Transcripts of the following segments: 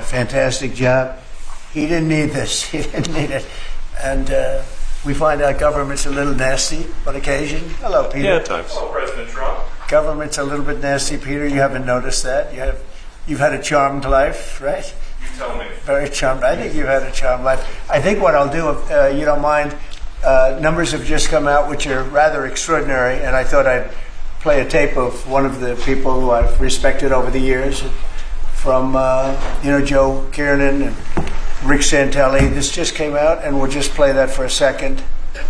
fantastic job. He didn't need this. He didn't need it. And we find out government's a little nasty on occasion. Hello, Peter. Yeah, at times. Hello, President Trump. Government's a little bit nasty, Peter. You haven't noticed that. You've had a charmed life, right? You tell me. Very charmed. I think you've had a charmed life. I think what I'll do, if you don't mind, numbers have just come out which are rather extraordinary, and I thought I'd play a tape of one of the people who I've respected over the years, from Joe Kiernan and Rick Santelli. This just came out, and we'll just play that for a second.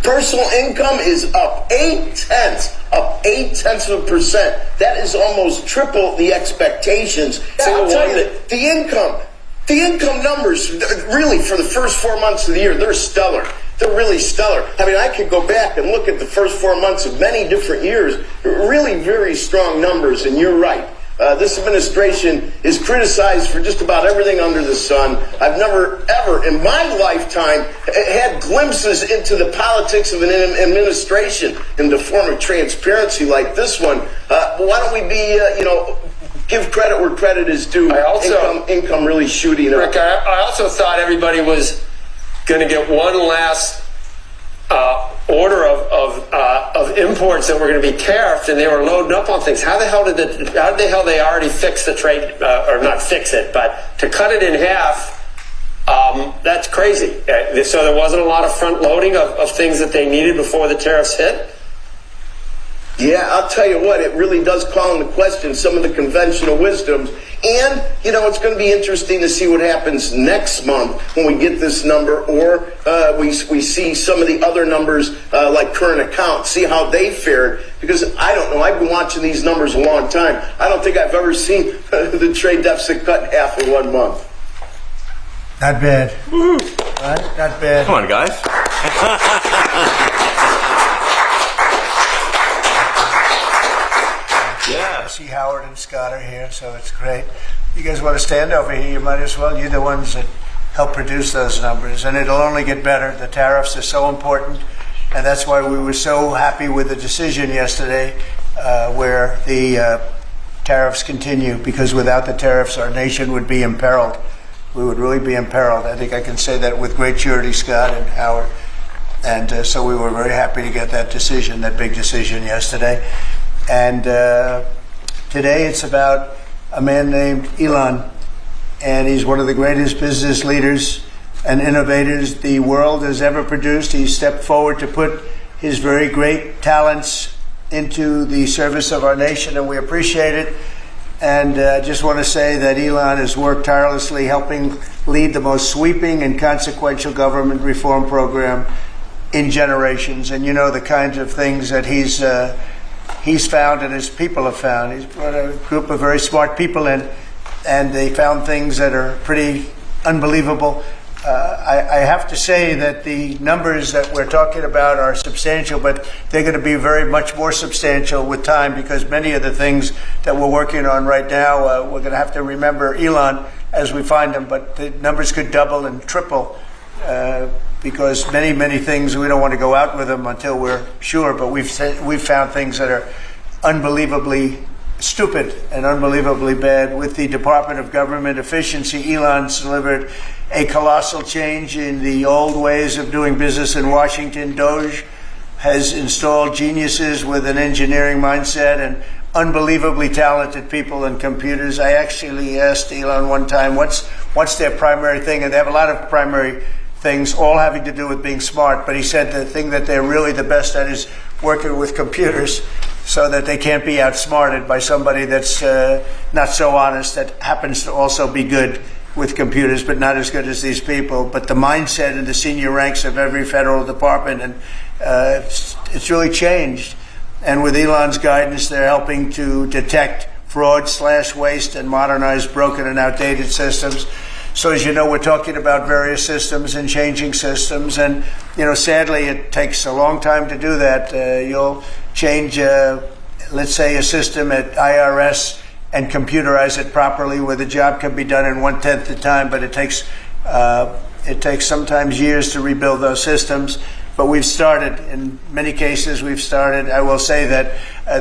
Personal income is up 0.8%. That is almost triple the expectations. I'll tell you that the income numbers, really, for the first 4 months of the year, they're stellar. They're really stellar. I mean, I could go back and look at the first 4 months of many different years. Really very strong numbers, and you're right. This administration is criticized for just about everything under the sun. I've never, ever in my lifetime had glimpses into the politics of an administration in the form of transparency like this one. Why don't we be, give credit where credit is due? Income really shooting up. Rick, I also thought everybody was going to get one last order of imports that were going to be tariffed, and they were loading up on things. How the hell they already fix the trade, or not fix it, but to cut it in half? That's crazy. So there wasn't a lot of front loading of things that they needed before the tariffs hit. Yeah, I'll tell you what, it really does call into question some of the conventional wisdoms. And, it's going to be interesting to see what happens next month when we get this number, or we see some of the other numbers like current accounts, see how they fared. Because I don't know, I've been watching these numbers a long time. I don't think I've ever seen the trade deficit cut in half in 1 month. Not bad. Woo-hoo. Right? Not bad. Come on, guys. Yeah. I see Howard and Scott are here, so it's great. You guys want to stand over here? You might as well. You're the ones that help produce those numbers, and it'll only get better. The tariffs are so important, and that's why we were so happy with the decision yesterday where the tariffs continue, because without the tariffs, our nation would be imperiled. We would really be imperiled. I think I can say that with great surety, Scott and Howard. And so we were very happy to get that decision, that big decision yesterday. And today it's about a man named Elon, and he's one of the greatest business leaders and innovators the world has ever produced. He stepped forward to put his very great talents into the service of our nation, and we appreciate it. And I just want to say that Elon has worked tirelessly helping lead the most sweeping and consequential government reform program in generations. And the kinds of things that he's found and his people have found. He's brought a group of very smart people in, and they found things that are pretty unbelievable. I have to say that the numbers that we're talking about are substantial, but they're going to be very much more substantial with time, because many of the things that we're working on right now, we're going to have to remember Elon as we find them, but the numbers could double and triple because many things, we don't want to go out with them until we're sure, but we've found things that are unbelievably stupid and unbelievably bad. With the Department of Government Efficiency, Elon's delivered a colossal change in the old ways of doing business in Washington. DOGE has installed geniuses with an engineering mindset and unbelievably talented people and computers. I actually asked Elon one time, what's their primary thing? And they have a lot of primary things, all having to do with being smart. But he said the thing that they're really the best at is working with computers, so that they can't be outsmarted by somebody that's not so honest, that happens to also be good with computers, but not as good as these people. But the mindset in the senior ranks of every federal department, and it's really changed. And with Elon's guidance, they're helping to detect fraud/waste and modernize broken and outdated systems. So as you know, we're talking about various systems and changing systems. And, sadly, it takes a long time to do that. You'll change, let's say, a system at IRS and computerize it properly, where the job can be done in 1/10 the time, but it takes sometimes years to rebuild those systems. But we've started. In many cases, we've started. I will say that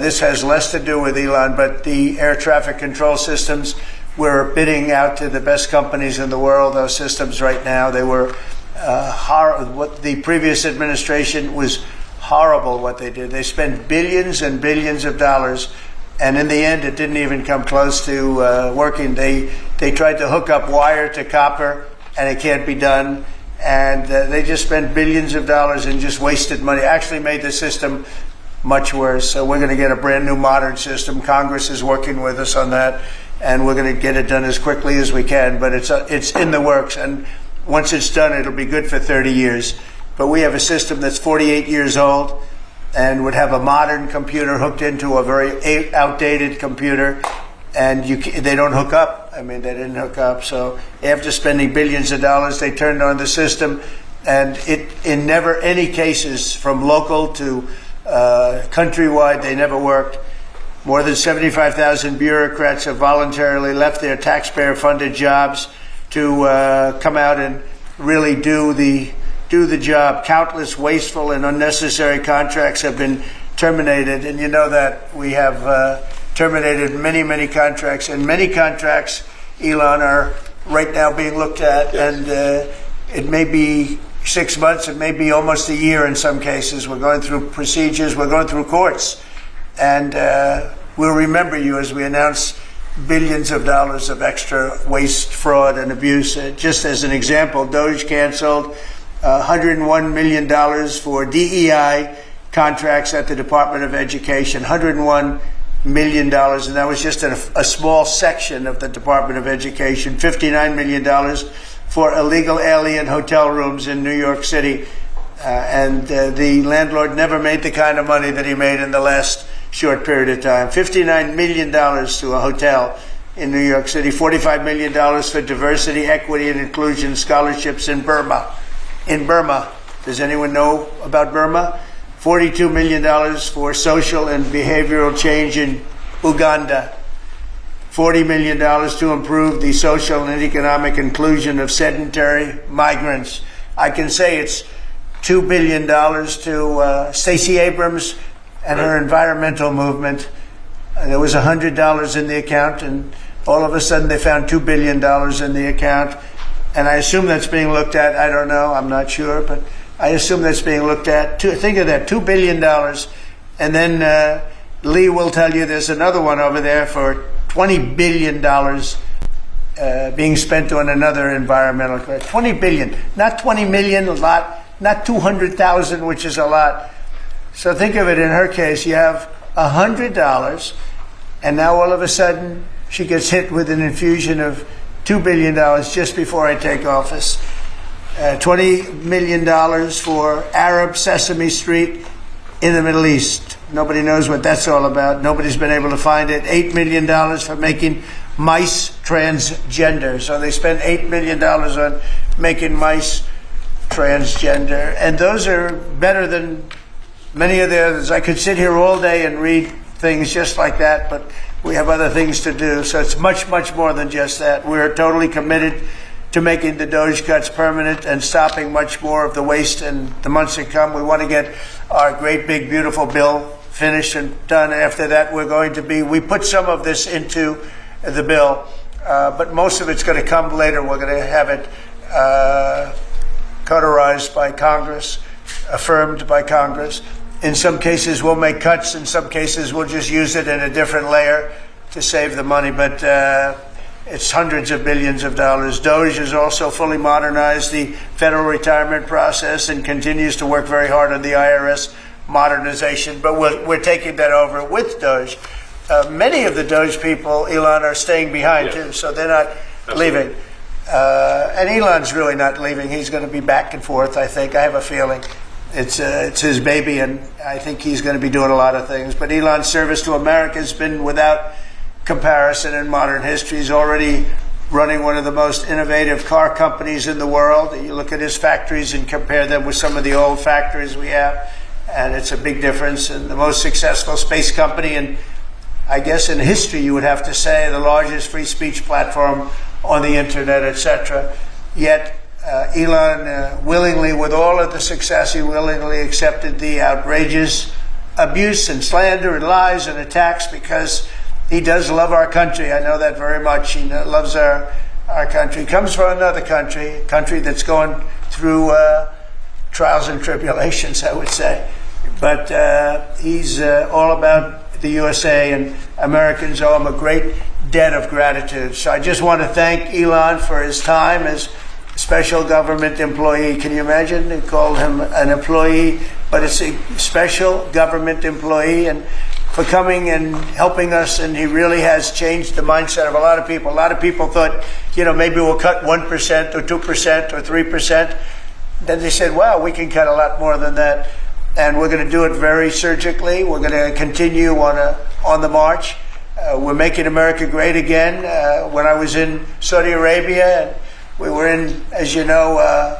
this has less to do with Elon, but the air traffic control systems, we're bidding out to the best companies in the world, those systems right now. They were what the previous administration was horrible what they did. They spent billions and billions of dollars, and in the end, it didn't even come close to working. They tried to hook up wire to copper, and it can't be done. And they just spent billions of dollars and just wasted money. Actually made the system much worse. So we're going to get a brand new modern system. Congress is working with us on that, and we're going to get it done as quickly as we can. But it's in the works, and once it's done, it'll be good for 30 years. But we have a system that's 48 years old and would have a modern computer hooked into a very outdated computer, and they don't hook up. I mean, they didn't hook up. So after spending billions of dollars, they turned on the system, and in never any cases, from local to countrywide, they never worked. More than 75,000 bureaucrats have voluntarily left their taxpayer-funded jobs to come out and really do the job. Countless wasteful and unnecessary contracts have been terminated, and you know that we have terminated many contracts, and many contracts, Elon, are right now being looked at. Yes. And it may be 6 months, it may be almost a year in some cases. We're going through procedures, we're going through courts, and we'll remember you as we announce billions of dollars of extra waste, fraud, and abuse. Just as an example, DOGE canceled $101 million for DEI contracts at the Department of Education, $101 million, and that was just a small section of the Department of Education. $59 million for illegal alien hotel rooms in New York City, and the landlord never made the kind of money that he made in the last short period of time. $59 million to a hotel in New York City. $45 million for diversity, equity, and inclusion scholarships in Burma. Does anyone know about Burma? $42 million for social and behavioral change in Uganda. $40 million to improve the social and economic inclusion of sedentary migrants. I can say it's $2 billion to Stacey Abrams and her environmental movement. There was $100 in the account, and all of a sudden they found $2 billion in the account. And I assume that's being looked at. I don't know. I'm not sure, but I assume that's being looked at. Think of that, $2 billion. And then Lee will tell you there's another one over there for $20 billion being spent on another environmental credit. $20 billion, not 20 million, a lot, not 200,000, which is a lot. So think of it, in her case, you have $100, and now all of a sudden she gets hit with an infusion of $2 billion just before I take office. $20 million for Arab Sesame Street in the Middle East. Nobody knows what that's all about. Nobody's been able to find it. $8 million for making mice transgender. So they spent $8 million on making mice transgender. And those are better than many of the others. I could sit here all day and read things just like that, but we have other things to do. So it's much more than just that. We're totally committed to making the DOGE cuts permanent and stopping much more of the waste in the months to come. We want to get our great big beautiful bill finished and done. After that, we put some of this into the bill, but most of it's going to come later. We're going to have it cauterized by Congress, affirmed by Congress. In some cases, we'll make cuts. In some cases, we'll just use it in a different layer to save the money. But it's hundreds of billions of dollars. DOGE has also fully modernized the federal retirement process and continues to work very hard on the IRS modernization. But we're taking that over with DOGE. Many of the DOGE people, Elon, are staying behind too, so they're not leaving. And Elon's really not leaving. He's going to be back and forth, I think. I have a feeling. It's his baby, and I think he's going to be doing a lot of things. But Elon's service to America has been without comparison in modern history. He's already running one of the most innovative car companies in the world. You look at his factories and compare them with some of the old factories we have, and it's a big difference. And the most successful space company, and I guess in history you would have to say the largest free speech platform on the internet, etc. Yet Elon willingly, with all of the success, he willingly accepted the outrageous abuse and slander and lies and attacks because he does love our country. I know that very much. He loves our country. He comes from another country, a country that's going through trials and tribulations, I would say. But he's all about the USA, and Americans owe him a great debt of gratitude. So I just want to thank Elon for his time as special government employee. Can you imagine? They called him an employee, but it's a special government employee, and for coming and helping us. And he really has changed the mindset of a lot of people. A lot of people thought, maybe we'll cut 1% or 2% or 3%. Then they said, wow, we can cut a lot more than that. And we're going to do it very surgically. We're going to continue on the march. We're making America great again. When I was in Saudi Arabia, and we were in, as you know,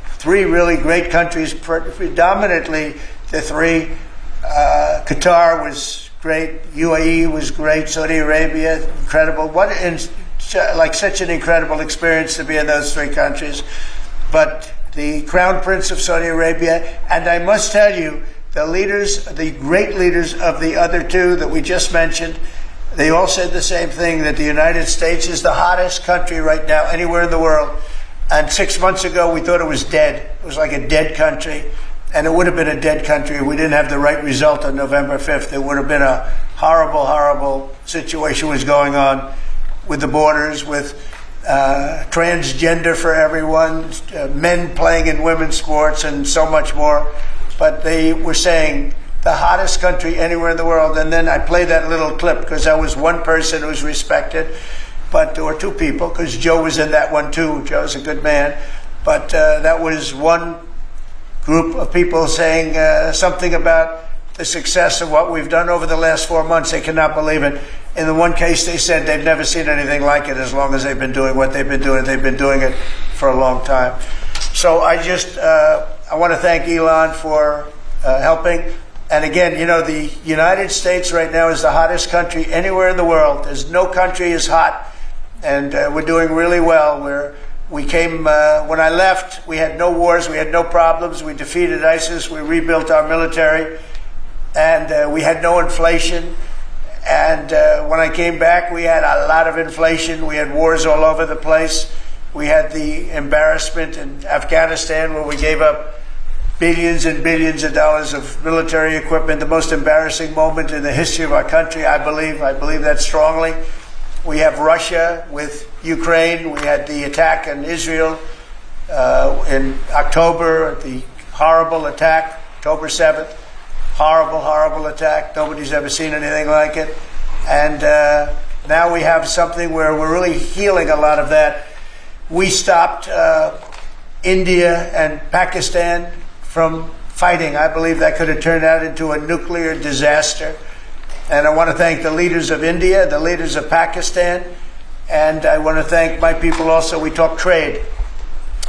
3 really great countries, predominantly the 3. Qatar was great, UAE was great, Saudi Arabia, incredible. Such an incredible experience to be in those 3 countries. But the Crown Prince of Saudi Arabia, and I must tell you, the great leaders of the other 2 that we just mentioned, they all said the same thing, that the United States is the hottest country right now anywhere in the world. And 6 months ago, we thought it was dead. It was like a dead country. And it would have been a dead country if we didn't have the right result on November 5th. It would have been a horrible, horrible situation was going on with the borders, with transgender for everyone, men playing in women's sports, and so much more. But they were saying the hottest country anywhere in the world. And then I played that little clip because I was one person who's respected, or 2 people, because Joe was in that one too. Joe's a good man. But that was one group of people saying something about the success of what we've done over the last 4 months. They cannot believe it. In the one case, they said they've never seen anything like it as long as they've been doing what they've been doing. They've been doing it for a long time. So I want to thank Elon for helping. And again, the United States right now is the hottest country anywhere in the world. There's no country as hot, and we're doing really well. We came, when I left, we had no wars, we had no problems, we defeated ISIS, we rebuilt our military, and we had no inflation. And when I came back, we had a lot of inflation, we had wars all over the place. We had the embarrassment in Afghanistan where we gave up billions and billions of dollars of military equipment, the most embarrassing moment in the history of our country, I believe. I believe that strongly. We have Russia with Ukraine. We had the attack in Israel in October, the horrible attack, October 7th. Horrible, horrible attack. Nobody's ever seen anything like it. And now we have something where we're really healing a lot of that. We stopped India and Pakistan from fighting. I believe that could have turned out into a nuclear disaster. And I want to thank the leaders of India, the leaders of Pakistan, and I want to thank my people also. We talked trade,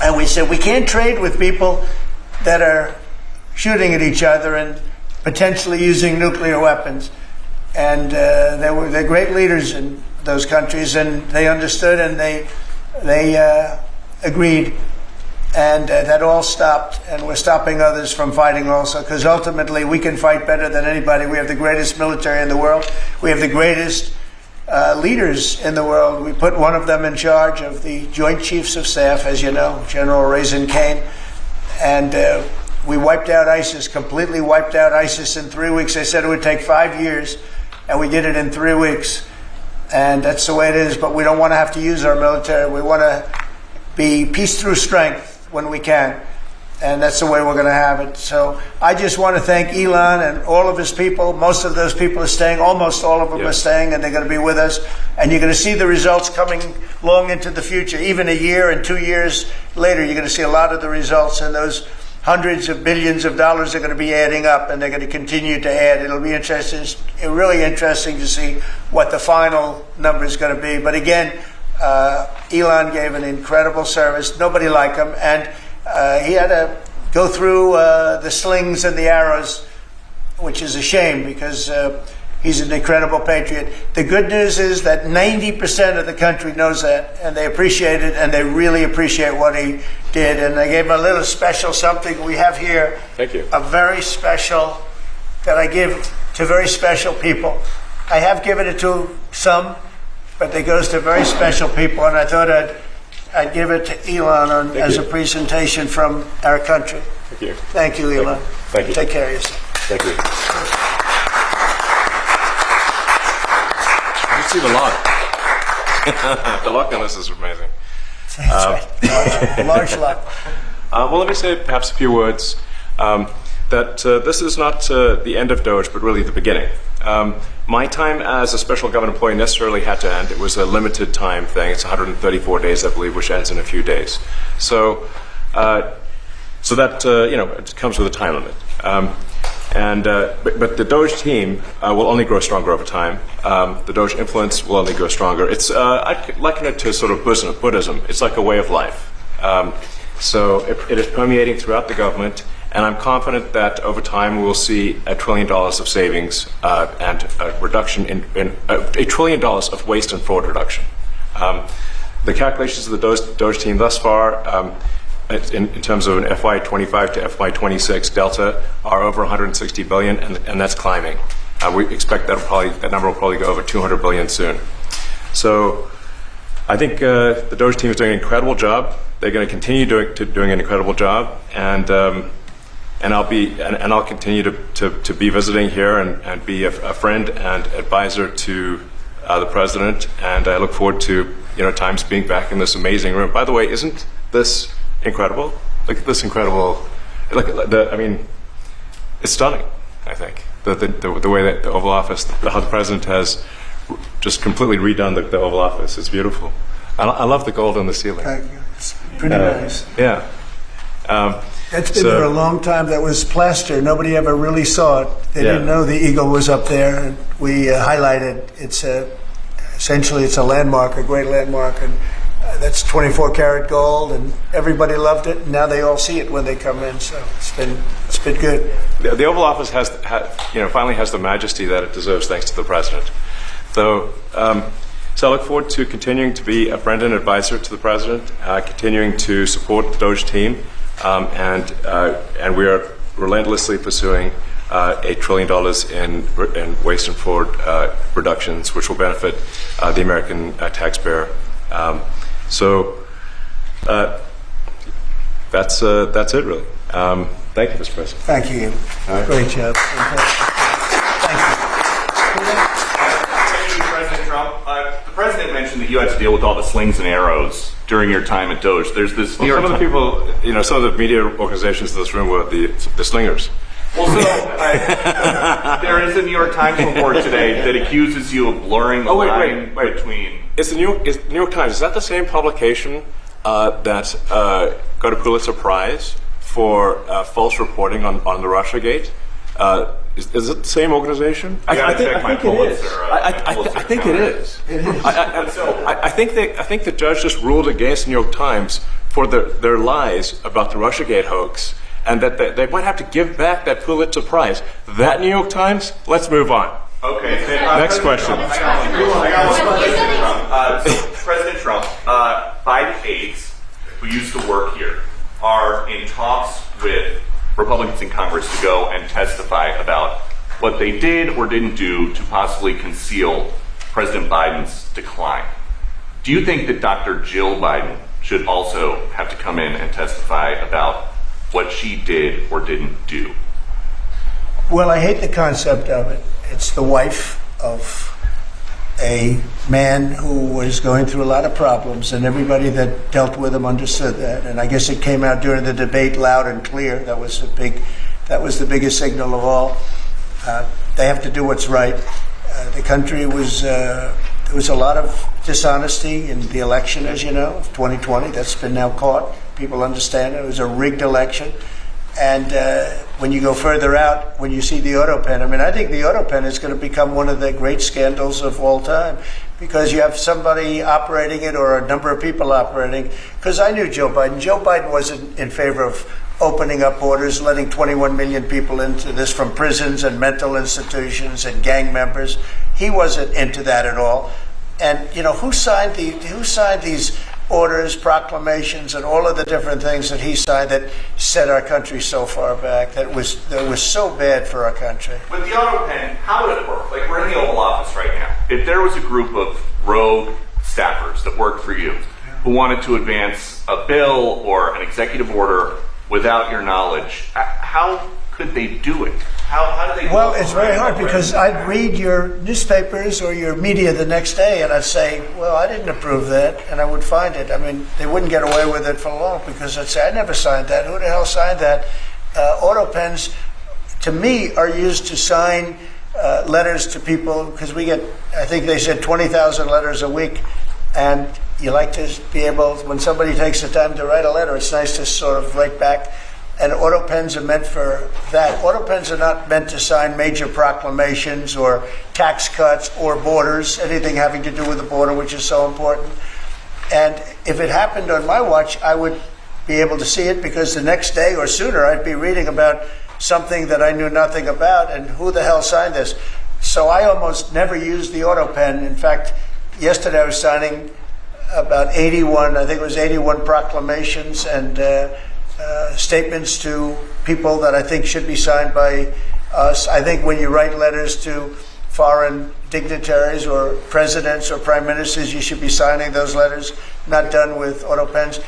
and we said we can't trade with people that are shooting at each other and potentially using nuclear weapons. And they're great leaders in those countries, and they understood, and they agreed. And that all stopped, and we're stopping others from fighting also, because ultimately we can fight better than anybody. We have the greatest military in the world. We have the greatest leaders in the world. We put one of them in charge of the Joint Chiefs of Staff, as you know, General Raisin Kane. And we wiped out ISIS, completely wiped out ISIS in 3 weeks. They said it would take 5 years, and we did it in 3 weeks. And that's the way it is, but we don't want to have to use our military. We want to be peace through strength when we can, and that's the way we're going to have it. So I just want to thank Elon and all of his people. Most of those people are staying, almost all of them are staying, and they're going to be with us. And you're going to see the results coming long into the future. Even a year and 2 years later, you're going to see a lot of the results, and those hundreds of billions of dollars are going to be adding up, and they're going to continue to add. It'll be interesting, really interesting to see what the final number is going to be. But again, Elon gave an incredible service. Nobody like him, and he had to go through the slings and the arrows, which is a shame because he's an incredible patriot. The good news is that 90% of the country knows that, and they appreciate it, and they really appreciate what he did. And I gave him a little special something we have here. Thank you. A very special that I give to very special people. I have given it to some, but it goes to very special people, and I thought I'd give it to Elon as a presentation from our country. Thank you. Thank you, Elon. Thank you. Take care of yourself. Thank you. You see the lock. The lock on this is amazing. That's right. Large lot. Well, let me say perhaps a few words that this is not the end of DOGE, but really the beginning. My time as a special government employee necessarily had to end. It was a limited time thing. It's 134 days, I believe, which ends in a few days. So that it comes with a time limit. But the DOGE team will only grow stronger over time. The DOGE influence will only grow stronger. It's I liken it to sort of Buddhism. It's like a way of life. So it is permeating throughout the government, and I'm confident that over time we will see $1 trillion of savings and a reduction in $1 trillion of waste and fraud reduction. The calculations of the DOGE team thus far, in terms of an FY25 to FY26 delta, are over 160 billion, and that's climbing. We expect that number will probably go over 200 billion soon. So I think the DOGE team is doing an incredible job. They're going to continue doing an incredible job, and I'll continue to be visiting here and be a friend and advisor to the president. And I look forward to times being back in this amazing room. By the way, isn't this incredible? Look at this incredible. It's stunning. I think the way that the Oval Office, how the president has just completely redone the Oval Office. It's beautiful. I love the gold on the ceiling. Thank you. It's pretty nice. Yeah. That's been there a long time. That was plaster. Nobody ever really saw it. They didn't know the eagle was up there. And we highlighted. It's essentially it's a landmark, a great landmark, and that's 24 karat gold. And everybody loved it. And now they all see it when they come in. So it's been good. The Oval Office finally has the majesty that it deserves, thanks to the president. So I look forward to continuing to be a friend and advisor to the president, continuing to support the DOGE team, and we are relentlessly pursuing $8 trillion in waste and fraud reductions, which will benefit the American taxpayer. So that's it, really. Thank you, Mr. President. Thank you. Right. Great job. Thank you. President Trump, the president mentioned that you had to deal with all the slings and arrows during your time at DOGE. There's this. Well, some of the people, some of the media organizations in this room were the slingers. Well, so there is a New York Times report today that accuses you of blurring the line between. It's the New York Times. Is that the same publication that got a Pulitzer Prize for false reporting on the Russiagate? Is it the same organization? I think it is. I think it is. I think the judge just ruled against the New York Times for their lies about the Russiagate hoax, and that they might have to give back that Pulitzer Prize. That New York Times. Let's move on. Okay. Next question. President Trump, 5 aides who used to work here are in talks with Republicans in Congress to go and testify about what they did or didn't do to possibly conceal President Biden's decline. Do you think that Dr. Jill Biden should also have to come in and testify about what she did or didn't do? Well, I hate the concept of it. It's the wife of a man who was going through a lot of problems, and everybody that dealt with him understood that. And I guess it came out during the debate loud and clear. That was the biggest signal of all. They have to do what's right. The country was there was a lot of dishonesty in the election, as you know, of 2020. That's been now caught. People understand it was a rigged election. And when you go further out, when you see the auto pen, I think the auto pen is going to become one of the great scandals of all time, because you have somebody operating it or a number of people operating. Because I knew Joe Biden. Joe Biden wasn't in favor of opening up borders, letting 21 million people into this from prisons and mental institutions and gang members. He wasn't into that at all. And who signed these orders, proclamations, and all of the different things that he signed that set our country so far back, that was so bad for our country. With the auto pen, how would it work? Like, we're in the Oval Office right now. If there was a group of rogue staffers that worked for you who wanted to advance a bill or an executive order without your knowledge, how could they do it? How do they do Well, it? it's very hard because I'd read your newspapers or your media the next day and I'd say, well, I didn't approve that, and I would find it. I mean, they wouldn't get away with it for long because I'd say, I never signed that. Who the hell signed that? Auto pens, to me, are used to sign letters to people because we get, I think they said 20,000 letters a week, and you like to be able, when somebody takes the time to write a letter, it's nice to sort of write back. And auto pens are meant for that. Auto pens are not meant to sign major proclamations or tax cuts or borders, anything having to do with the border, which is so important. And if it happened on my watch, I would be able to see it because the next day or sooner I'd be reading about something that I knew nothing about and who the hell signed this. So I almost never used the auto pen. In fact, yesterday I was signing about 81, I think it was 81 proclamations and statements to people that I think should be signed by us. I think when you write letters to foreign dignitaries or presidents or prime ministers, you should be signing those letters, not done with auto pens.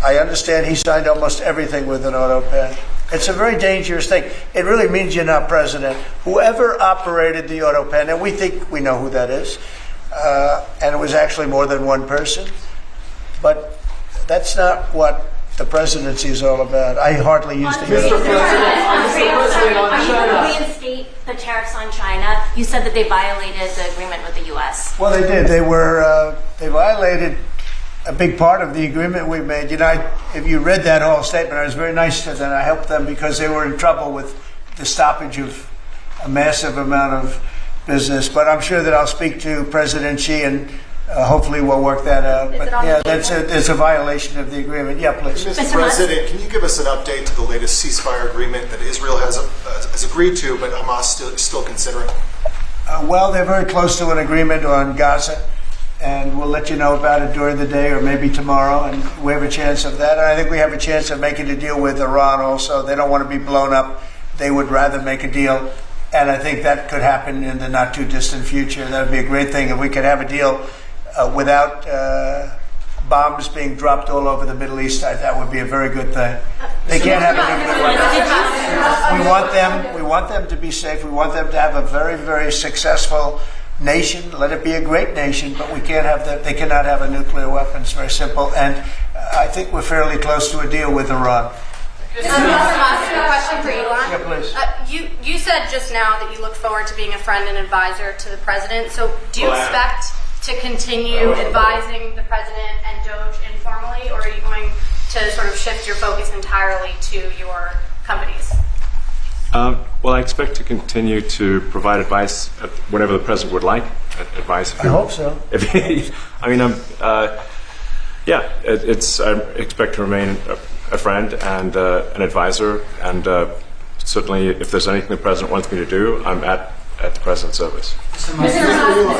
I understand he signed almost everything with an auto pen. It's a very dangerous thing. It really means you're not president. Whoever operated the auto pen, and we think we know who that is, and it was actually more than one person, but that's not what the presidency is all about. I hardly used to hear Mr. that. President, on Are you China. going to reinstate the tariffs on China? You said that they violated the agreement with the U.S. Well, they did. They violated a big part of the agreement we made. You know, if you read that whole statement, I was very nice to them. I helped them because they were in trouble with the stoppage of a massive amount of business. But I'm sure that I'll speak to President Xi and hopefully we'll work that out. But yeah, it's a violation of the agreement. Yeah, please. Mr. President, can you give us an update to the latest ceasefire agreement that Israel has agreed to, but Hamas is still considering? Well, they're very close to an agreement on Gaza, and we'll let you know about it during the day or maybe tomorrow, and we have a chance of that. And I think we have a chance of making a deal with Iran also. They don't want to be blown up. They would rather make a deal, and I think that could happen in the not-too-distant future. That would be a great thing if we could have a deal without bombs being dropped all over the Middle East. That would be a very good thing. They can't have a nuclear weapon. We want them to be safe. We want them to have a very, very successful nation. Let it be a great nation, but we can't have that. They cannot have a nuclear weapon. It's very simple. And I think we're fairly close to a deal with Iran. Mr. Musk, a question for Elon. Yeah, please. You said just now that you look forward to being a friend and advisor to the president. So do you expect to continue advising the president and DOGE informally, or are you going to sort of shift your focus entirely to your companies? Well, I expect to continue to provide advice whenever the president would like advice. I hope so. I mean, I expect to remain a friend and an advisor, and certainly if there's anything the president wants me to do, I'm at the president's service. Mr. Musk,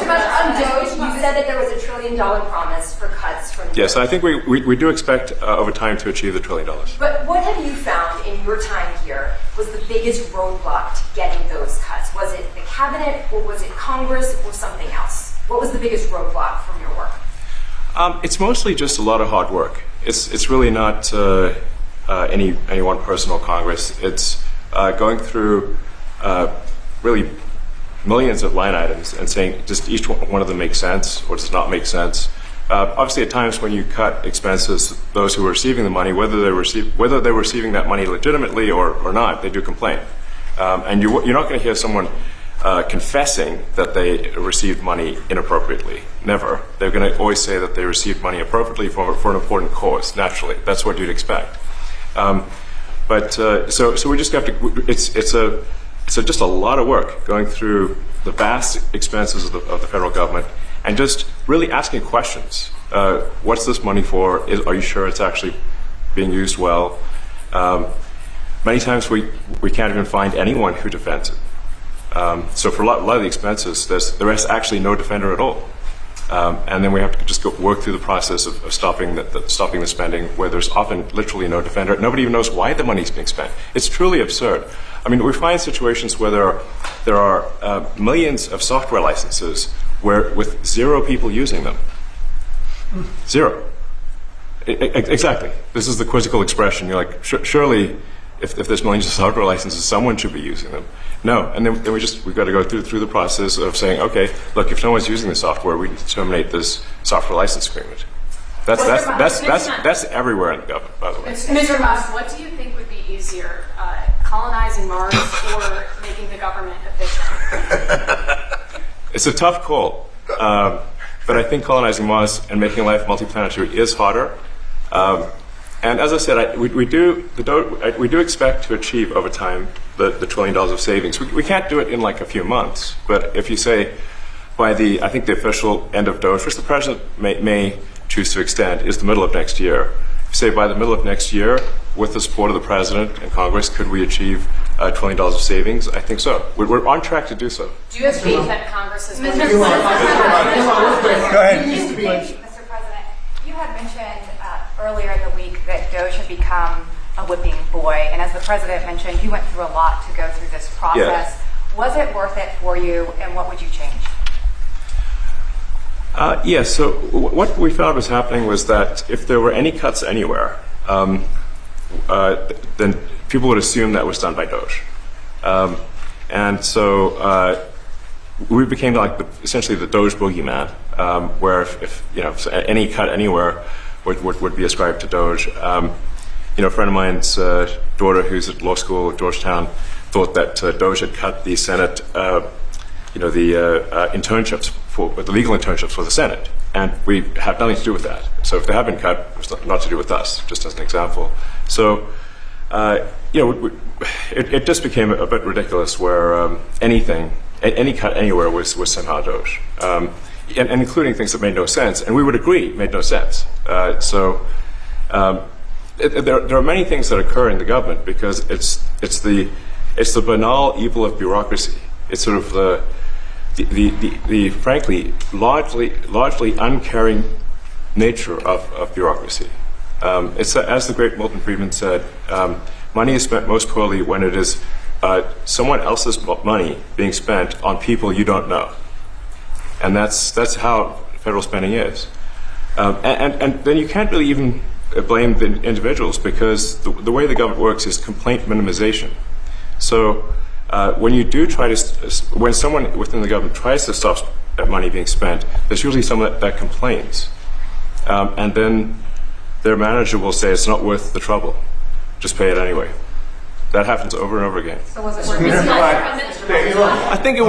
on DOGE, you said that there was $1 trillion promise for cuts from DOGE. Yes, I think we do expect over time to achieve the $1 trillion. But what have you found in your time here was the biggest roadblock to getting those cuts? Was it the cabinet, or was it Congress, or something else? What was the biggest roadblock from your work? It's mostly just a lot of hard work. It's really not any one person or Congress. It's going through really millions of line items and saying just each one of them makes sense or does not make sense. Obviously, at times when you cut expenses, those who are receiving the money, whether they're receiving that money legitimately or not, they do complain. And you're not going to hear someone confessing that they received money inappropriately. Never. They're going to always say that they received money appropriately for an important cause. Naturally, that's what you'd expect. So we just have to. It's just a lot of work going through the vast expenses of the federal government and just really asking questions. What's this money for? Are you sure it's actually being used well? Many times we can't even find anyone who defends it. So for a lot of the expenses, there is actually no defender at all. And then we have to just work through the process of stopping the spending, where there's often literally no defender. Nobody even knows why the money is being spent. It's truly absurd. I mean, we find situations where there are millions of software licenses with 0 people using them. 0. Exactly. This is the quizzical expression. You're like, surely, if there's millions of software licenses, someone should be using them. No, and then we've got to go through the process of saying, okay, look, if no one's using the software, we need to terminate this software license agreement. That's everywhere in the government, by the way. Mr. Musk, what do you think would be easier, colonizing Mars or making the government efficient? It's a tough call, but I think colonizing Mars and making life multiplanetary is harder. And as I said, we do expect to achieve over time the $1 trillion of savings. We can't do it in like a few months, but if you say by I think the official end of DOGE, which the president may choose to extend, is the middle of next year. If you say by the middle of next year, with the support of the president and Congress, could we achieve $1 trillion of savings? I think so. We're on track to do so. Do you have faith that Congress is going to Go ahead. Mr. President, you had mentioned earlier in the week that DOGE had become a whipping boy, and as the president mentioned, you went through a lot to go through this process. Yes. Was it worth it for you, and what would you change? Yes, so what we found was happening was that if there were any cuts anywhere, then people would assume that was done by DOGE. And so we became like essentially the DOGE boogeyman, where if any cut anywhere would be ascribed to DOGE. A friend of mine's daughter, who's at law school at Georgetown, thought that DOGE had cut the Senate, internships the legal internships for the Senate, and we have nothing to do with that. So if they have been cut, it's not to do with us. Just as an example. So it just became a bit ridiculous, where any cut anywhere was somehow DOGE. And including things that made no sense, and we would agree made no sense. There are many things that occur in the government because it's the banal evil of bureaucracy. It's sort of the frankly largely uncaring nature of bureaucracy. It's as the great Milton Friedman said, money is spent most poorly when it is someone else's money being spent on people you don't know. And that's how federal spending is. And then you can't really even blame the individuals, because the way the government works is complaint minimization. So when you do when someone within the government tries to stop money being spent, there's usually someone that complains. And then their manager will say, it's not worth the trouble, just pay it anyway. That happens over and over again. So was it worth it? I think it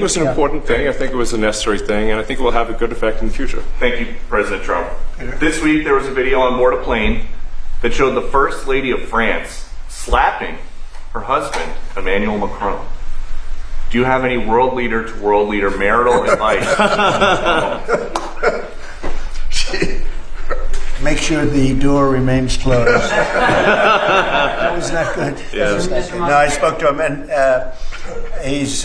was an important thing. I think it was a necessary thing, and I think it will have a good effect in the future. Thank you, President Trump. This week there was a video on board a plane that showed the First Lady of France slapping her husband, Emmanuel Macron. Do you have any world leader to world leader marital advice? Make sure the door remains closed. That was not good. Yeah. No, I spoke to him, and he's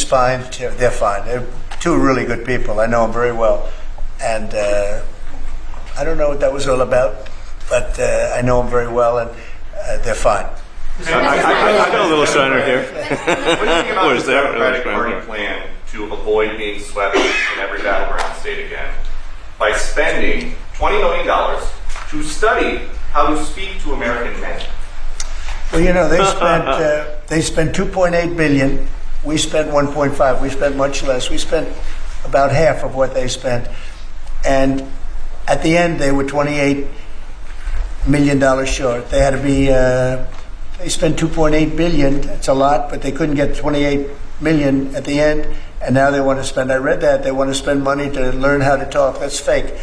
fine. They're fine. They're two really good people. I know them very well, and I don't know what that was all about, but I know them very well, and they're fine. I got a little shiner here. What do you think about the Democratic Party plan to avoid being swept in every battleground state again by spending $20 million to study how to speak to American men? Well, they spent $2.8 billion. We spent 1.5. We spent much less. We spent about half of what they spent, and at the end they were $28 million short. They had to be. They spent $2.8 billion. It's a lot, but they couldn't get $28 million at the end, and now they want to spend. I read that they want to spend money to learn how to talk. That's fake.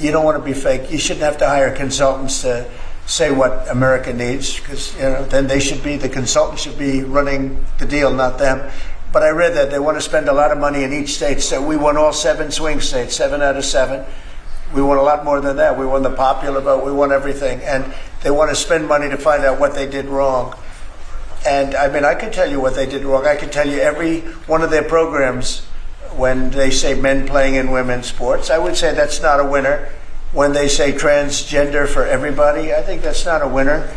You don't want to be fake. You shouldn't have to hire consultants to say what America needs, because then the consultants should be running the deal, not them. But I read that they want to spend a lot of money in each state. So we won all 7 swing states, 7 out of 7. We won a lot more than that. We won the popular vote. We won everything. And they want to spend money to find out what they did wrong. And I mean, I can tell you what they did wrong. I can tell you every one of their programs when they say men playing in women's sports. I would say that's not a winner. When they say transgender for everybody, I think that's not a winner.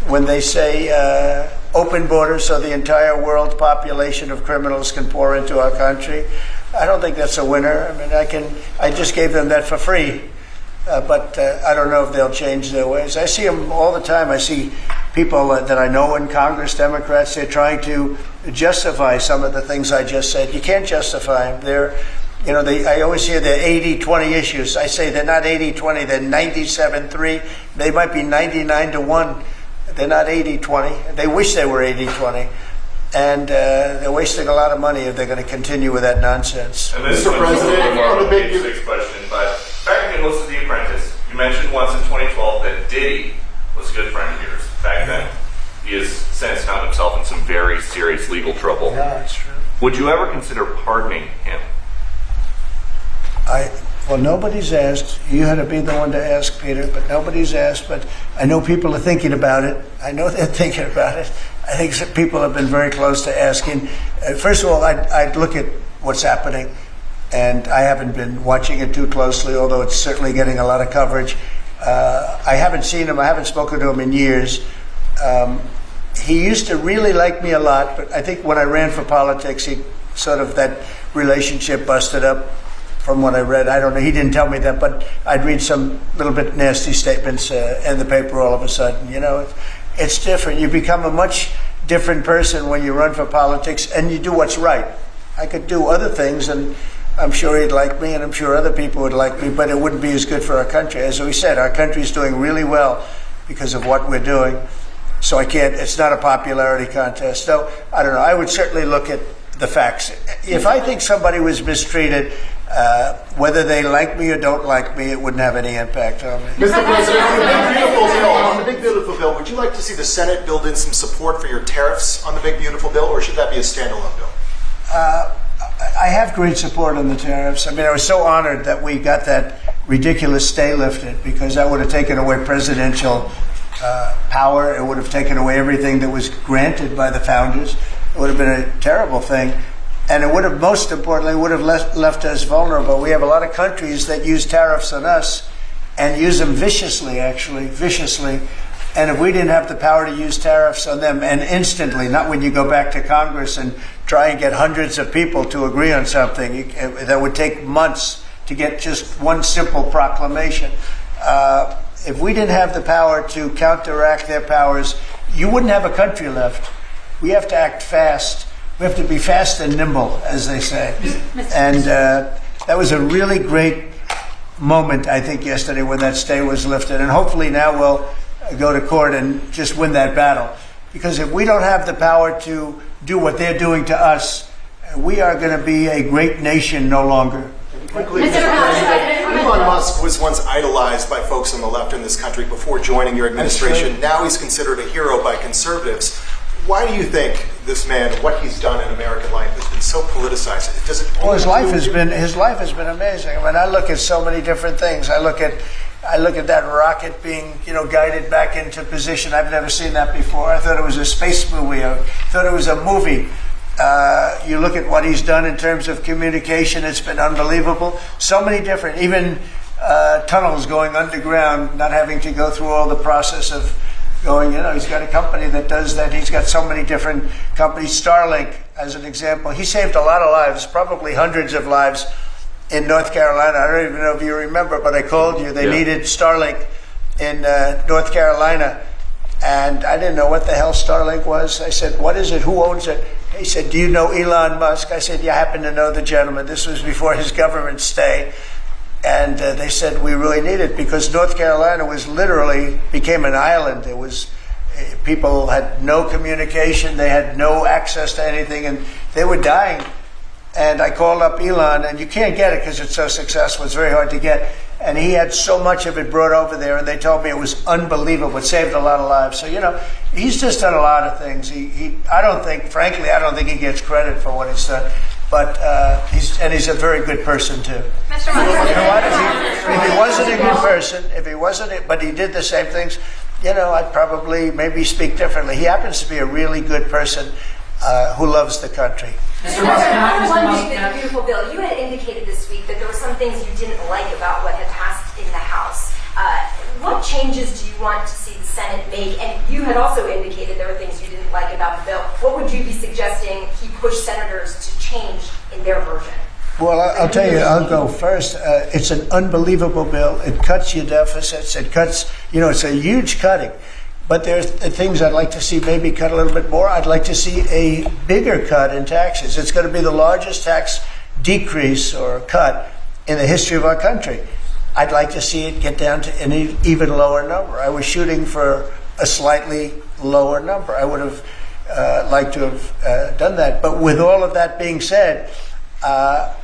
When they say open borders so the entire world population of criminals can pour into our country, I don't think that's a winner. I mean, I just gave them that for free. But I don't know if they'll change their ways. I see them all the time. I see people that I know in Congress, Democrats, they're trying to justify some of the things I just said. You can't justify them. I always hear they're 80-20 issues. I say they're not 80-20, they're 97-3. They might be 99-1. They're not 80-20. They wish they were 80-20. And they're wasting a lot of money if they're going to continue with that nonsense. And this Mr. President, more of a big six question, but back when you listened to The Apprentice, you mentioned once in 2012 that Diddy was a good friend of yours back then. He has since found himself in some very serious legal trouble. Yeah, that's true. Would you ever consider pardoning him? Well, nobody's asked. You had to be the one to ask, Peter, but nobody's asked. But I know people are thinking about it. I know they're thinking about it. I think some people have been very close to asking. First of all, I'd look at what's happening, and I haven't been watching it too closely, although it's certainly getting a lot of coverage. I haven't seen him. I haven't spoken to him in years. He used to really like me a lot, but I think when I ran for politics, that relationship busted up. From what I read, I don't know. He didn't tell me that, but I'd read some little bit nasty statements in the paper all of a sudden. It's different. You become a much different person when you run for politics and you do what's right. I could do other things, and I'm sure he'd like me, and I'm sure other people would like me, but it wouldn't be as good for our country. As we said, our country's doing really well because of what we're doing. So it's not a popularity contest. So, I don't know. I would certainly look at the facts. If I think somebody was mistreated, whether they like me or don't like me, it wouldn't have any impact on me. Mr. President, on the Big Beautiful Bill, would you like to see the Senate build in some support for your tariffs on the Big Beautiful Bill, or should that be a standalone bill? I have great support on the tariffs. I mean, I was so honored that we got that ridiculous stay lifted, because that would have taken away presidential power. It would have taken away everything that was granted by the founders. It would have been a terrible thing. And it would have, most importantly, left us vulnerable. We have a lot of countries that use tariffs on us and use them viciously. And if we didn't have the power to use tariffs on them, and instantly, not when you go back to Congress and try and get hundreds of people to agree on something, that would take months to get just one simple proclamation. If we didn't have the power to counteract their powers, you wouldn't have a country left. We have to act fast. We have to be fast and nimble, as they say. And that was a really great moment, I think, yesterday when that stay was lifted. And hopefully now we'll go to court and just win that battle. Because if we don't have the power to do what they're doing to us, we are going to be a great nation no longer. Quickly, Elon Musk was once idolized by folks on the left in this country before joining your administration. Now he's considered a hero by conservatives. Why do you think this man, what he's done in American life, has been so politicized? Well, his life has been amazing. I mean, I look at so many different things. I look at that rocket being, guided back into position. I've never seen that before. I thought it was a space movie. I thought it was a movie. You look at what he's done in terms of communication. It's been unbelievable. So many different, even tunnels going underground, not having to go through all the process of going, he's got a company that does that. He's got so many different companies. Starlink, as an example, he saved a lot of lives, probably hundreds of lives in North Carolina. I don't even know if you remember, but I called you. They needed Starlink in North Carolina, and I didn't know what the hell Starlink was. I said, what is it? Who owns it? He said, do you know Elon Musk? I said, yeah, I happen to know the gentleman. This was before his government stay. And they said, we really need it, because North Carolina became an island. It was, people had no communication. They had no access to anything, and they were dying. And I called up Elon, and you can't get it because it's so successful. It's very hard to get. And he had so much of it brought over there, and they told me it was unbelievable. It saved a lot of lives. So, he's just done a lot of things. I don't think he gets credit for what he's done. But he's a very good person too. Mr. Musk. You know what? If he wasn't a good person, but he did the same things, I'd probably maybe speak differently. He happens to be a really good person, who loves the country. Mr. One big, beautiful bill. You had indicated this week that there were some things you didn't like about what had passed in the House. What changes do you want to see the Senate make? And you had also indicated there were things you didn't like about the bill. What would you be suggesting he push senators to change in their version? Well, I'll tell you, I'll go first. It's an unbelievable bill. It cuts your deficits. It cuts, it's a huge cutting. But there's things I'd like to see maybe cut a little bit more. I'd like to see a bigger cut in taxes. It's going to be the largest tax decrease or cut in the history of our country. I'd like to see it get down to an even lower number. I was shooting for a slightly lower number. I would have liked to have done that. But with all of that being said,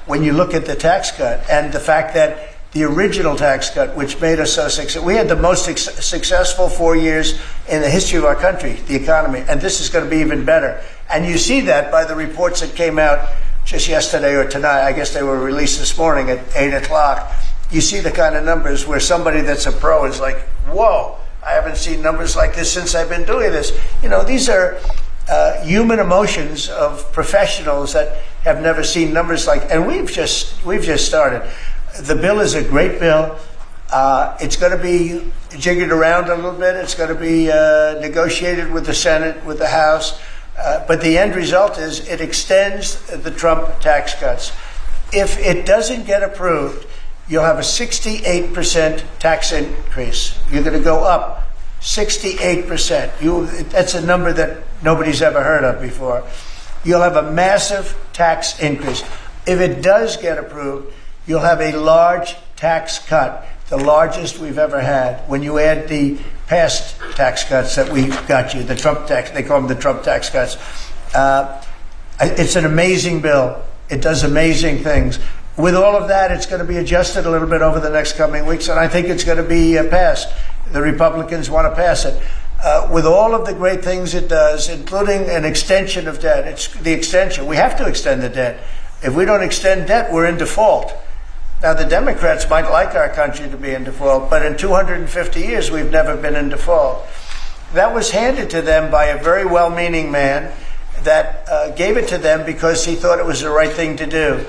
when you look at the tax cut and the fact that the original tax cut, which made us so successful, we had the most successful 4 years in the history of our country, the economy, and this is going to be even better. And you see that by the reports that came out just yesterday or tonight. I guess they were released this morning at 8 o'clock. You see the kind of numbers where somebody that's a pro is like, whoa, I haven't seen numbers like this since I've been doing this. These are human emotions of professionals that have never seen numbers like, and we've just started. The bill is a great bill. It's going to be jiggered around a little bit. It's going to be negotiated with the Senate, with the House. But the end result is it extends the Trump tax cuts. If it doesn't get approved, you'll have a 68% tax increase. You're going to go up 68%. That's a number that nobody's ever heard of before. You'll have a massive tax increase. If it does get approved, you'll have a large tax cut, the largest we've ever had. When you add the past tax cuts that we got you, the Trump tax, they call them the Trump tax cuts. It's an amazing bill. It does amazing things. With all of that, it's going to be adjusted a little bit over the next coming weeks, and I think it's going to be passed. The Republicans want to pass it. With all of the great things it does, including an extension of debt, it's the extension. We have to extend the debt. If we don't extend debt, we're in default. Now, the Democrats might like our country to be in default, but in 250 years, we've never been in default. That was handed to them by a very well-meaning man that gave it to them because he thought it was the right thing to do.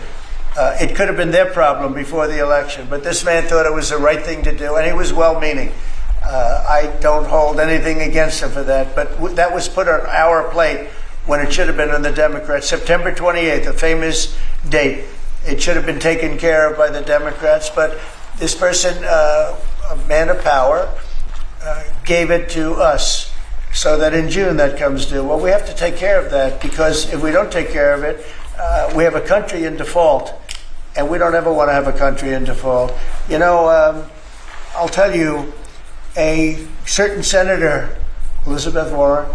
It could have been their problem before the election, but this man thought it was the right thing to do, and he was well-meaning. I don't hold anything against him for that, but that was put on our plate when it should have been on the Democrats. September 28th, a famous date. It should have been taken care of by the Democrats, but this person, a man of power, gave it to us so that in June that comes due. Well, we have to take care of that because if we don't take care of it, we have a country in default, and we don't ever want to have a country in default. I'll tell you, a certain senator, Elizabeth Warren,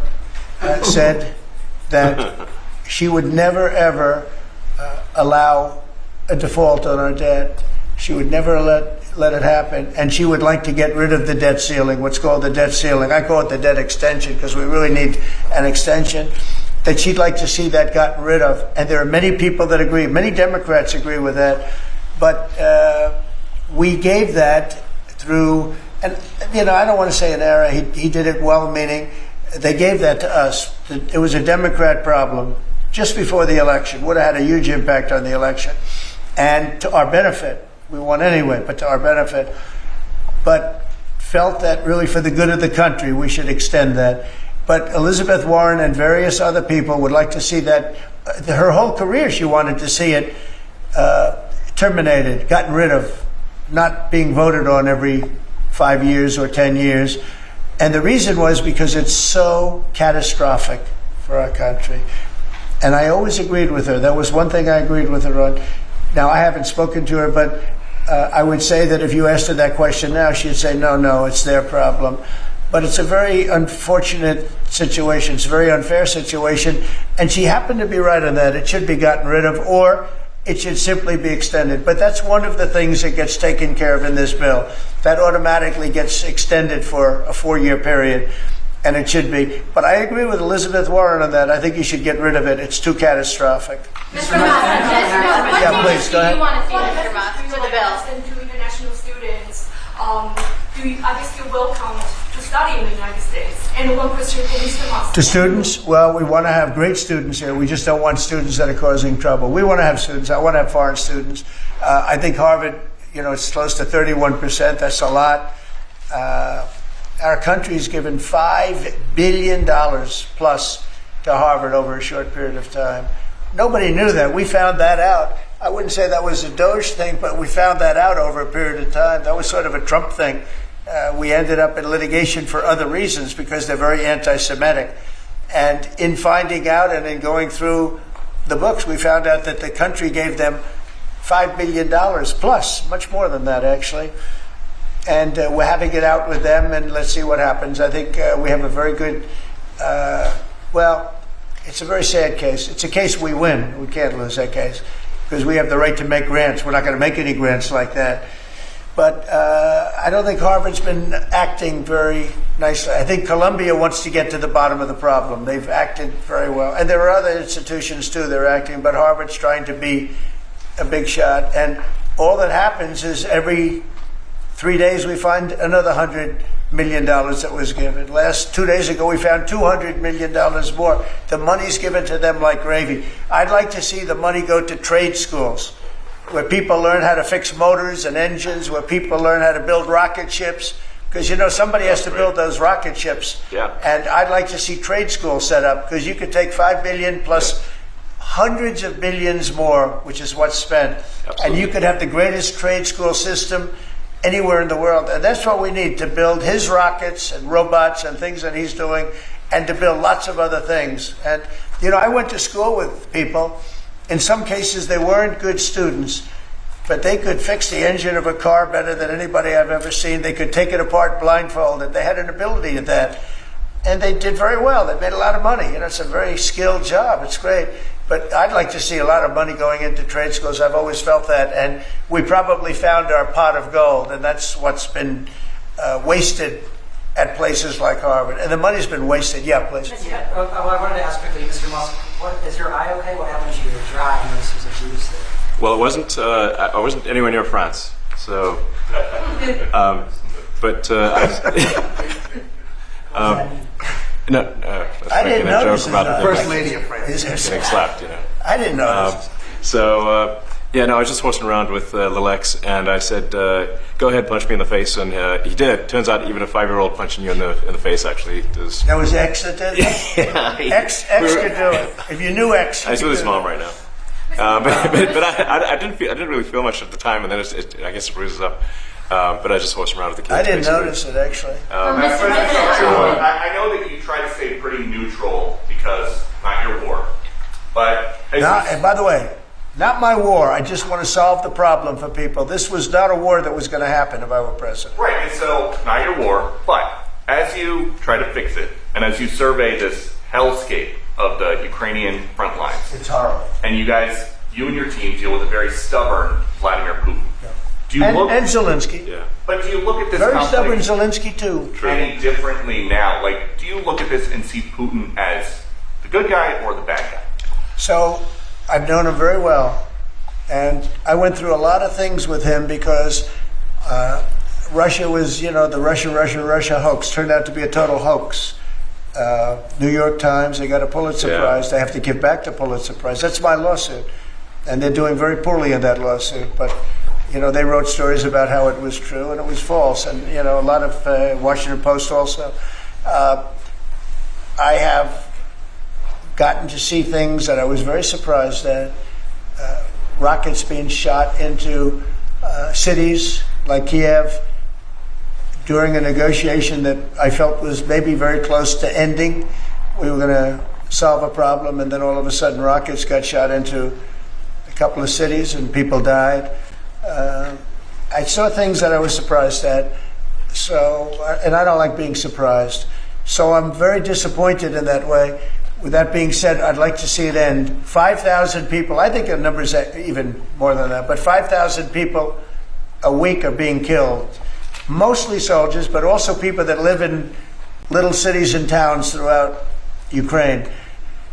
said that she would never, ever allow a default on our debt. She would never let it happen, and she would like to get rid of the debt ceiling, what's called the debt ceiling. I call it the debt extension because we really need an extension. That she'd like to see that gotten rid of. And there are many people that agree. Many Democrats agree with that. But we gave that through, and I don't want to say an error. He did it well-meaning. They gave that to us. It was a Democrat problem just before the election. Would have had a huge impact on the election. And to our benefit, we won anyway, but to our benefit. But felt that really for the good of the country, we should extend that. But Elizabeth Warren and various other people would like to see that. Her whole career, she wanted to see it terminated, gotten rid of, not being voted on every 5 years or 10 years. And the reason was because it's so catastrophic for our country. And I always agreed with her. That was one thing I agreed with her on. Now, I haven't spoken to her, but I would say that if you asked her that question now, she'd say, no, it's their problem. But it's a very unfortunate situation. It's a very unfair situation. And she happened to be right on that. It should be gotten rid of, or it should simply be extended. But that's one of the things that gets taken care of in this bill. That automatically gets extended for a 4-year period. And it should be. But I agree with Elizabeth Warren on that. I think you should get rid of it. It's too catastrophic. Mr. Musk, Yeah, please, go ahead. do you want to see, Mr. Musk, to the bill? And to international students, I guess you're welcome to study in the United States? And what was your response? To students, well, we want to have great students here. We just don't want students that are causing trouble. We want to have students. I want to have foreign students. I think Harvard, it's close to 31%. That's a lot. Our country's given $5 billion plus to Harvard over a short period of time. Nobody knew that. We found that out. I wouldn't say that was a DOGE thing, but we found that out over a period of time. That was sort of a Trump thing. We ended up in litigation for other reasons because they're very anti-Semitic. And in finding out and in going through the books, we found out that the country gave them $5 billion plus, much more than that, actually. And we're having it out with them, and let's see what happens. I think we have a very good, it's a very sad case. It's a case we win. We can't lose that case because we have the right to make grants. We're not going to make any grants like that. But I don't think Harvard's been acting very nicely. I think Columbia wants to get to the bottom of the problem. They've acted very well. And there are other institutions, too, that are acting, but Harvard's trying to be a big shot. And all that happens is every 3 days we find another $100 million that was given. 2 days ago we found $200 million more. The money's given to them like gravy. I'd like to see the money go to trade schools, where people learn how to fix motors and engines, where people learn how to build rocket ships, because somebody has to build those rocket ships. Yeah. And I'd like to see trade schools set up, because you could take $5 billion plus hundreds of billions more, which is what's spent. Absolutely. And you could have the greatest trade school system anywhere in the world. And that's what we need to build his rockets and robots and things that he's doing, and to build lots of other things. And, I went to school with people. In some cases, they weren't good students, but they could fix the engine of a car better than anybody I've ever seen. They could take it apart blindfolded. They had an ability at that. And they did very well. They made a lot of money. It's a very skilled job. It's great. But I'd like to see a lot of money going into trade schools. I've always felt that. And we probably found our pot of gold, and that's what's been wasted at places like Harvard. And the money's been wasted. Yeah, please. Yeah. I wanted to ask quickly, Mr. Musk, is your eye okay? What happened to your dry? I noticed there's a juice there. Well, it wasn't. I wasn't anywhere near France, so. No, I didn't notice about the First Lady of France. getting slapped. I didn't notice. I was just horsing around with Lil X, and I said, "Go ahead, punch me in the face," and he did. Turns out, even a 5-year-old punching you in the face actually does. That was X that did it? Yeah, X could do it. If you knew X, I was with his mom right now. But I didn't really feel much at the time, and then I guess it bruises up. But I just horsed around with the kids. I didn't basically. notice it actually. I know that you try to stay pretty neutral because not your war, but And by the way, not my war. I just want to solve the problem for people. This was not a war that was going to happen if I were president. right. And so not your war, but as you try to fix it, and as you survey this hellscape of the Ukrainian front lines, It's horrible. and you and your team deal with a very stubborn Vladimir Putin. Do you And Zelensky. Yeah. But do you look at this Very stubborn conflict Zelensky too. any differently now? Like, do you look at this and see Putin as the good guy or the bad guy? So I've known him very well, and I went through a lot of things with him because Russia was, the Russia hoax turned out to be a total hoax. New York Times, they got a Pulitzer Prize. They have to give back the Pulitzer Prize. That's my lawsuit, and they're doing very poorly in that lawsuit. But they wrote stories about how it was true and it was false, and a lot of Washington Post also. I have gotten to see things that I was very surprised at. Rockets being shot into cities like Kiev during a negotiation that I felt was maybe very close to ending. We were going to solve a problem, and then all of a sudden rockets got shot into a couple of cities and people died. I saw things that I was surprised at. And I don't like being surprised. So I'm very disappointed in that way. With that being said, I'd like to see it end. 5,000 people, I think the number's even more than that, but 5,000 people a week are being killed. Mostly soldiers, but also people that live in little cities and towns throughout Ukraine.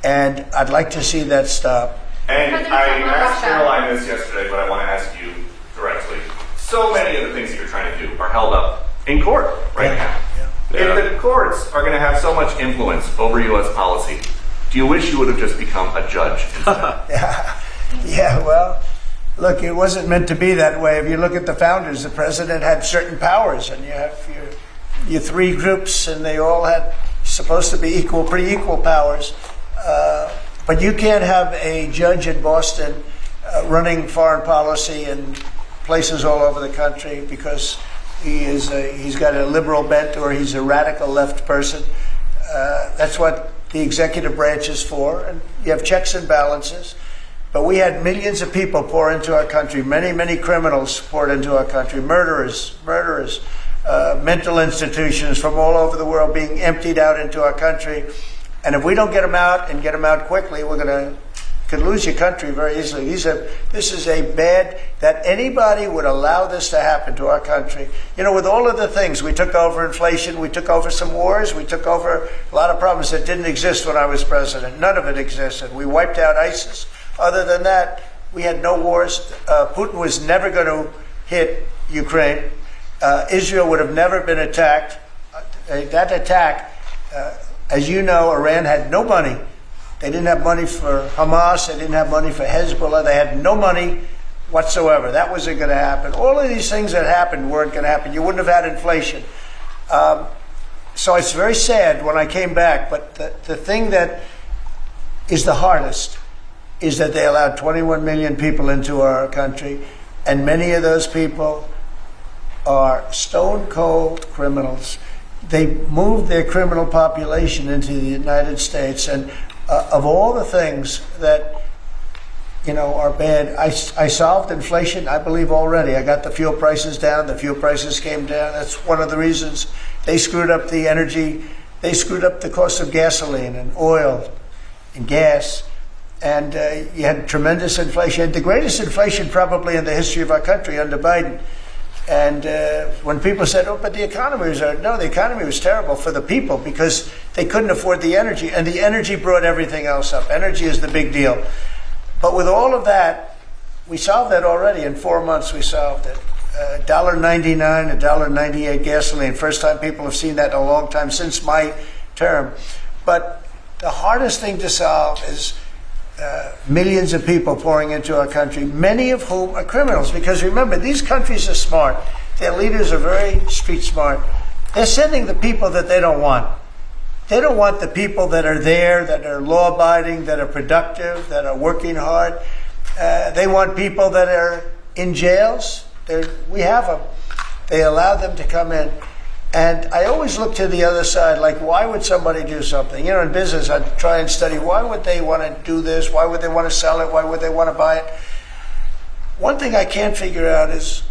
And I'd like to see that stop. And I asked Caroline this yesterday, but I want to ask you directly. So many of the things that you're trying to do are held up in court right now. Yeah. If the courts are going to have so much influence over U.S. policy. Do you wish you would have just become a judge instead? Yeah, well, look, it wasn't meant to be that way. If you look at the founders, the president had certain powers, and you have your three groups, and they all had supposed to be pretty equal powers. But you can't have a judge in Boston running foreign policy in places all over the country because he's got a liberal bent or he's a radical left person. That's what the executive branch is for, and you have checks and balances. But we had millions of people pour into our country, many criminals poured into our country, murderers, mental institutions from all over the world being emptied out into our country. And if we don't get them out and get them out quickly, could lose your country very easily. This is a bad, that anybody would allow this to happen to our country. You know, with all of the things, we took over inflation, we took over some wars, we took over a lot of problems that didn't exist when I was president. None of it existed. We wiped out ISIS. Other than that, we had no wars. Putin was never going to hit Ukraine. Israel would have never been attacked. That attack, as you know, Iran had no money. They didn't have money for Hamas. They didn't have money for Hezbollah. They had no money whatsoever. That wasn't going to happen. All of these things that happened weren't going to happen. You wouldn't have had inflation. So it's very sad when I came back. But the thing that is the hardest is that they allowed 21 million people into our country. And many of those people are stone cold criminals. They moved their criminal population into the United States. And of all the things that, are bad, I solved inflation, I believe, already. I got the fuel prices down. The fuel prices came down. That's one of the reasons they screwed up the energy. They screwed up the cost of gasoline and oil and gas. And you had tremendous inflation. The greatest inflation probably in the history of our country under Biden. And when people said, but the economy was, the economy was terrible for the people because they couldn't afford the energy. And the energy brought everything else up. Energy is the big deal. But with all of that, we solved that already. In 4 months, we solved it. $1.99, $1.98 gasoline. First time people have seen that in a long time since my term. But the hardest thing to solve is millions of people pouring into our country, many of whom are criminals. Because remember, these countries are smart. Their leaders are very street smart. They're sending the people that they don't want. They don't want the people that are there, that are law-abiding, that are productive, that are working hard. They want people that are in jails. We have them. They allow them to come in. And I always look to the other side, like, why would somebody do something? In business, I try and study, why would they want to do this? Why would they want to sell it? Why would they want to buy it? One thing I can't figure out is,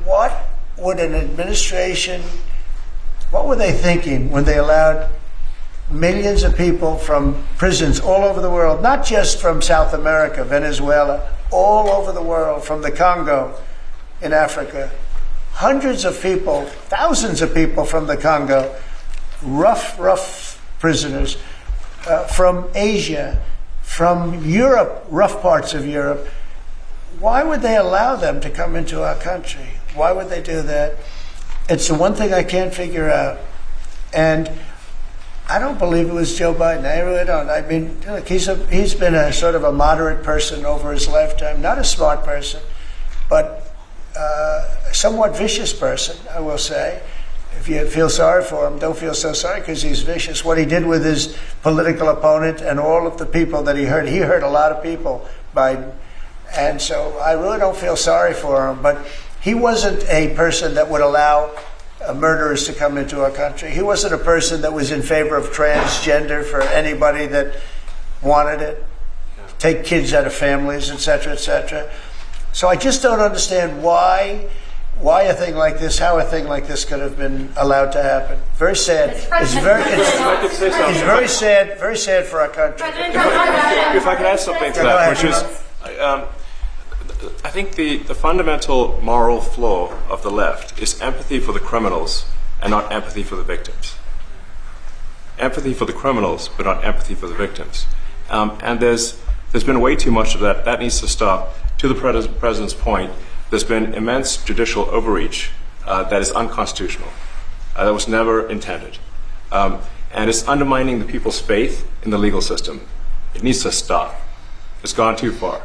what would an administration, what were they thinking when they allowed millions of people from prisons all over the world, not just from South America, Venezuela, all over the world, from the Congo in Africa, hundreds of people, thousands of people from the Congo, rough prisoners, from Asia, from Europe, rough parts of Europe. Why would they allow them to come into our country? Why would they do that? It's the one thing I can't figure out. And I don't believe it was Joe Biden. I really don't. I mean, look, he's been a sort of a moderate person over his lifetime, not a smart person, but a somewhat vicious person, I will say. If you feel sorry for him, don't feel so sorry because he's vicious. What he did with his political opponent and all of the people that he hurt a lot of people, Biden. And so I really don't feel sorry for him. But he wasn't a person that would allow murderers to come into our country. He wasn't a person that was in favor of transgender for anybody that wanted it, take kids out of families, etc., etc. So I just don't understand why a thing like this, how a thing like this could have been allowed to happen. Very sad. It's very sad for our country. If I could add something to that, which is, I think the fundamental moral flaw of the left is empathy for the criminals and not empathy for the victims. Empathy for the criminals, but not empathy for the victims. And there's been way too much of that. That needs to stop. To the president's point, there's been immense judicial overreach that is unconstitutional. That was never intended. And it's undermining the people's faith in the legal system. It needs to stop. It's gone too far.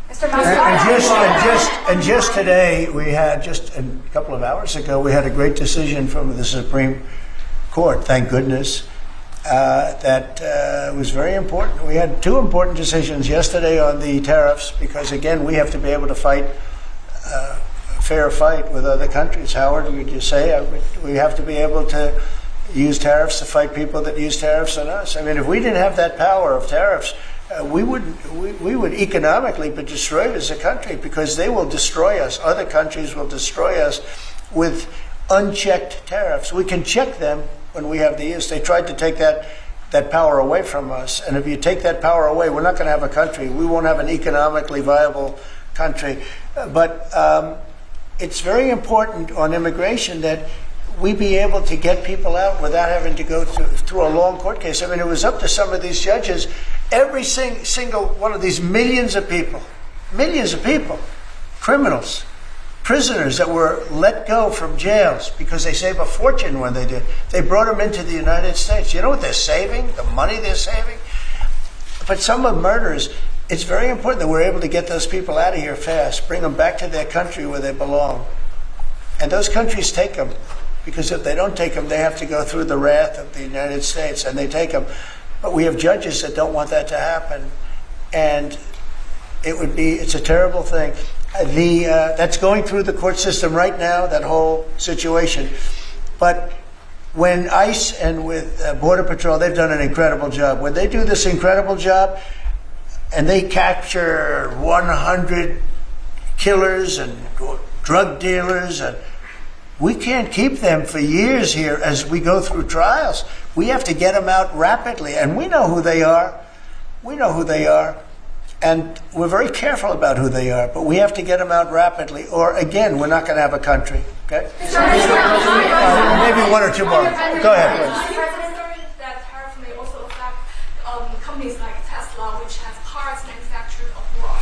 Mr. Musk, And just today, we had, just a couple of hours ago, we had a great decision from the Supreme Court, thank goodness, that was very important. We had two important decisions yesterday on the tariffs, because again, we have to be able to fight a fair fight with other countries. Howard, would you say? We have to be able to use tariffs to fight people that use tariffs on us. I mean, if we didn't have that power of tariffs, we would economically be destroyed as a country, because they will destroy us. Other countries will destroy us with unchecked tariffs. We can check them when we have the use. They tried to take that power away from us. And if you take that power away, we're not going to have a country. We won't have an economically viable country. But it's very important on immigration that we be able to get people out without having to go through a long court case. I mean, it was up to some of these judges. Every single one of these millions of people, criminals, prisoners that were let go from jails because they save a fortune when they did. They brought them into the United States. You know what they're saving? The money they're saving? But some of murderers, it's very important that we're able to get those people out of here fast, bring them back to their country where they belong. And those countries take them, because if they don't take them, they have to go through the wrath of the United States, and they take them. But we have judges that don't want that to happen. And it's a terrible thing. That's going through the court system right now, that whole situation. But when ICE and with Border Patrol, they've done an incredible job. When they do this incredible job and they capture 100 killers and drug dealers, and we can't keep them for years here as we go through trials. We have to get them out rapidly, and we know who they are. And we're very careful about who they are, but we have to get them out rapidly, or again, we're not going to have a country. Okay? Maybe one or two more. Go ahead, please. That tariff may also affect companies like Tesla, which has cars manufactured abroad,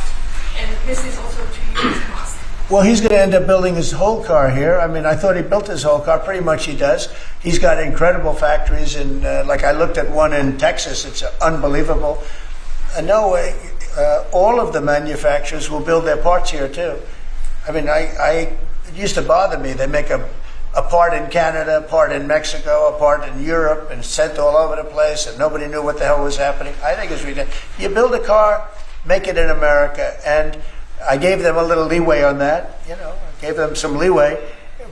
and this is also to use Musk. Well, he's going to end up building his whole car here. I mean, I thought he built his whole car. Pretty much he does. He's got incredible factories in, like I looked at one in Texas. It's unbelievable. No way. All of the manufacturers will build their parts here too. I mean, it used to bother me. They make a part in Canada, a part in Mexico, a part in Europe, and sent all over the place, and nobody knew what the hell was happening. I think it's ridiculous. You build a car, make it in America, and I gave them a little leeway on that. I gave them some leeway.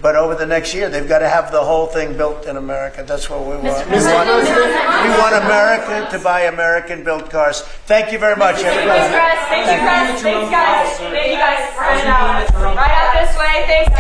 But over the next year, they've got to have the whole thing built in America. That's what we want. We want America to buy American-built cars. Thank you very much, everybody. Thanks, guys. Thanks, guys. Thank you, guys. We're heading out. Right out this way. Thanks, guys.